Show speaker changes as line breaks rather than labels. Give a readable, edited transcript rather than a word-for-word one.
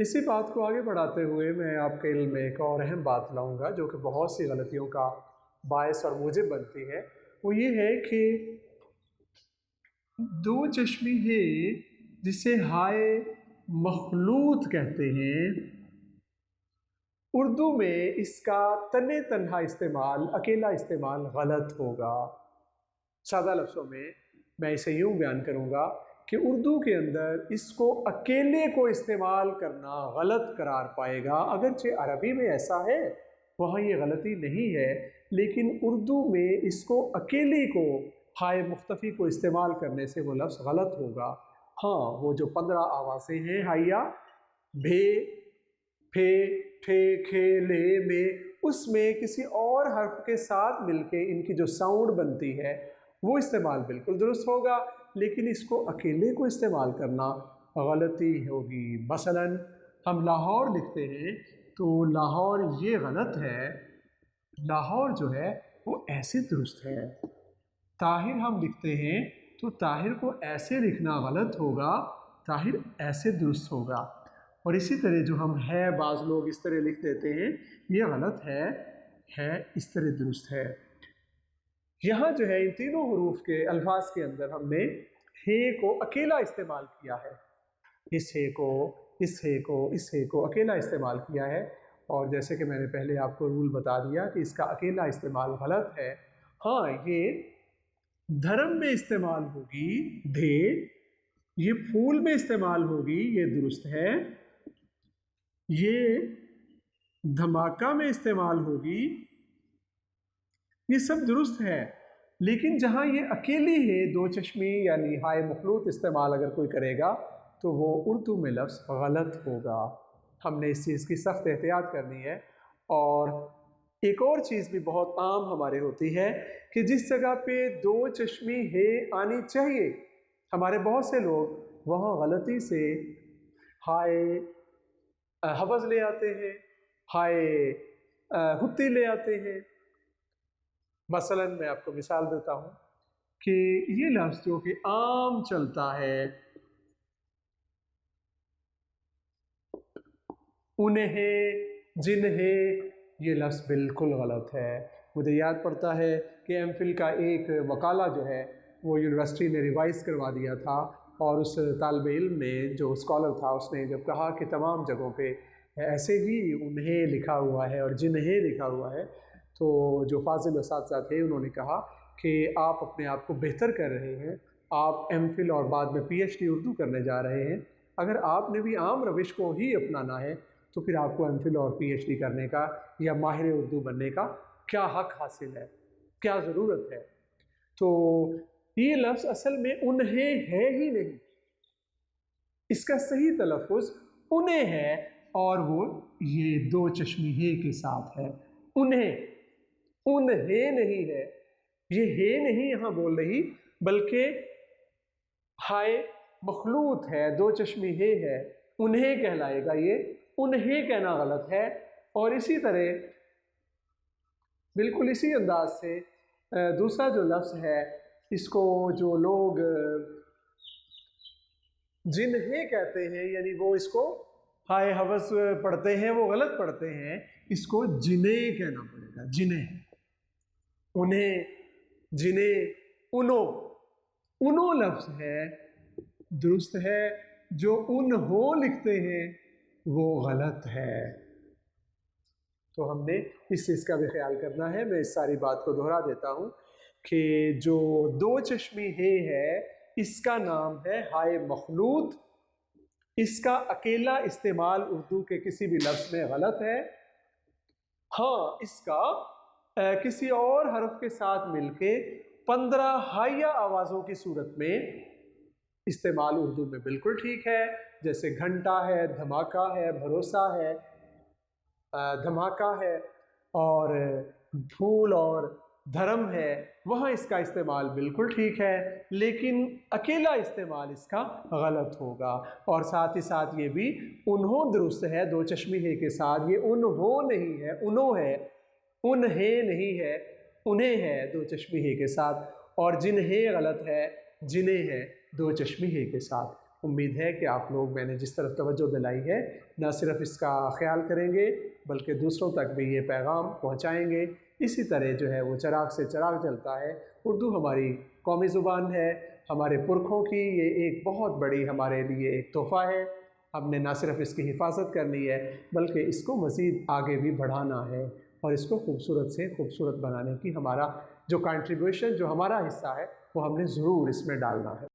इसी बात को आगे बढ़ाते हुए मैं आपके इल्म में एक और अहम बात लाऊंगा जो कि बहुत सी गलतियों का बायस और मूजिब बनती है। वो ये है कि दो चश्मी है जिसे हाय मखलूत कहते हैं, उर्दू में इसका तने तन्हा इस्तेमाल, अकेला इस्तेमाल गलत होगा। सादा लफ्ज़ों में मैं इसे यूँ बयान करूँगा कि उर्दू के अंदर इसको अकेले को इस्तेमाल करना गलत करार पाएगा। अगरचे अरबी में ऐसा है, वहाँ ये गलती नहीं है, लेकिन उर्दू में इसको अकेले को हाय मुख्तफ़ी को इस्तेमाल करने से वो लफ्ज़ गलत होगा। हाँ, वो जो 15 आवाज़ें हैं हाइया, भे, फे, ठे, खे, ले, में, उसमें किसी और हर्फ के साथ मिलके इनकी जो साउंड बनती है वो इस्तेमाल बिल्कुल दुरुस्त होगा, लेकिन इसको अकेले को इस्तेमाल करना गलती होगी। मसलन हम लाहौर लिखते हैं तो लाहौर ये गलत है, लाहौर जो है वो ऐसे दुरुस्त है। ताहिर हम लिखते हैं तो ताहिर को ऐसे लिखना गलत होगा, ताहिर ऐसे दुरुस्त होगा। और इसी तरह जो हम है, बाज़ लोग इस तरह लिख देते हैं, ये गलत है इस तरह दुरुस्त है। यहाँ जो है इन तीनों हुरूफ के अल्फाज के अंदर हमने हे को अकेला इस्तेमाल किया है, इस हे को, इस हे को, इस हे को अकेला इस्तेमाल किया है। और जैसे कि मैंने पहले आपको रूल बता दिया कि इसका अकेला इस्तेमाल गलत है। हाँ, ये धर्म में इस्तेमाल होगी धे, ये फूल में इस्तेमाल होगी, ये दुरुस्त है। ये धमाका में इस्तेमाल होगी, ये सब दुरुस्त है। लेकिन जहाँ ये अकेली है, दो चश्मी यानी हाय मखलूत इस्तेमाल अगर कोई करेगा तो वो उर्दू में लफ्ज़ गलत होगा। हमने इस चीज़ की सख्त एहतियात करनी है। और एक और चीज़ भी बहुत आम हमारे होती है कि जिस जगह पे दो चश्मी है आनी चाहिए, हमारे बहुत से लोग वहाँ गलती से हाय हवज़ ले आते हैं, हाय हुत्ती ले आते हैं। मसलन मैं आपको मिसाल देता हूँ कि ये लफ्ज़ जो कि आम चलता है, उन्हें, जिन्हें, ये लफ्ज़ बिल्कुल गलत है। मुझे याद पड़ता है कि एमफिल का एक वकाला जो है वो यूनिवर्सिटी ने रिवाइज़ करवा दिया था, और उस तालिब इल्म ने, जो स्कॉलर था, उसने जब कहा कि तमाम जगहों पे ऐसे ही उन्हें लिखा हुआ है और जिन्हें लिखा हुआ है, तो जो फाजिल उस्ताद थे उन्होंने कहा कि आप अपने आप को बेहतर कर रहे हैं, आप एमफिल और बाद में पीएचडी उर्दू करने जा रहे हैं। अगर आपने भी आम रविश को ही अपनाना है तो फिर आपको एमफिल और पीएचडी करने का या माहिर उर्दू बनने का क्या हक हासिल है, क्या ज़रूरत है। तो ये लफ्ज़ असल में उन्हें है ही नहीं, इसका सही तलफ़ुज़ उन्हें है, और वो ये दो चश्मी है के साथ है। उन्हें, उन्हें नहीं है, ये है नहीं यहाँ बोल रही, बल्कि हाय मखलूत है, दो चश्मी है, उन्हें कहलाएगा, ये उन्हें कहना गलत है। और इसी तरह बिल्कुल इसी अंदाज से दूसरा जो लफ्ज़ है, इसको जो लोग जिन्हें कहते हैं, यानी वो इसको हाय हवस पढ़ते हैं, वो गलत पढ़ते हैं, इसको जिन्हें कहना पड़ेगा। जिन्हें, उन्हें, जिन्हें, उनो, उनो लफ्ज़ है दुरुस्त है, जो उन्हों लिखते हैं वो गलत है। तो हमने इस चीज़ का भी ख्याल करना है। मैं इस सारी बात को दोहरा देता हूँ कि जो दो चश्मी है इसका नाम है हाय मखलूत, इसका अकेला इस्तेमाल उर्दू के किसी भी लफ्ज़ में गलत है। हाँ, इसका किसी और हर्फ के साथ मिलके 15 हाइया आवाज़ों की सूरत में इस्तेमाल उर्दू में बिल्कुल ठीक है। जैसे घंटा है, धमाका है, भरोसा है, धमाका है, और फूल और धर्म है, वहाँ इसका इस्तेमाल बिल्कुल ठीक है, लेकिन अकेला इस्तेमाल इसका गलत होगा। और साथ ही साथ ये भी उन्हों दुरुस्त है दो चश्मी है के साथ, ये उन्हों नहीं है, उन्हों है, उन्हें नहीं है, उन्हें है दो चश्मी है के साथ। और जिन्हें गलत है, जिन्हें है दो चश्मी है के साथ। उम्मीद है कि आप लोग मैंने जिस तरफ तवज्जो दिलाई है न सिर्फ इसका ख्याल करेंगे बल्कि दूसरों तक भी ये पैगाम पहुंचाएंगे। इसी तरह जो है वो चिराग से चिराग जलता है। उर्दू हमारी कौमी ज़ुबान है, हमारे पुरखों की ये एक बहुत बड़ी हमारे लिए एक तोहफ़ा है। हमने ना सिर्फ इसकी हिफाजत करनी है बल्कि इसको मज़ीद आगे भी बढ़ाना है और इसको खूबसूरत से खूबसूरत बनाने की हमारा जो कंट्रीब्यूशन, जो हमारा हिस्सा है वो हमने ज़रूर इसमें डालना है।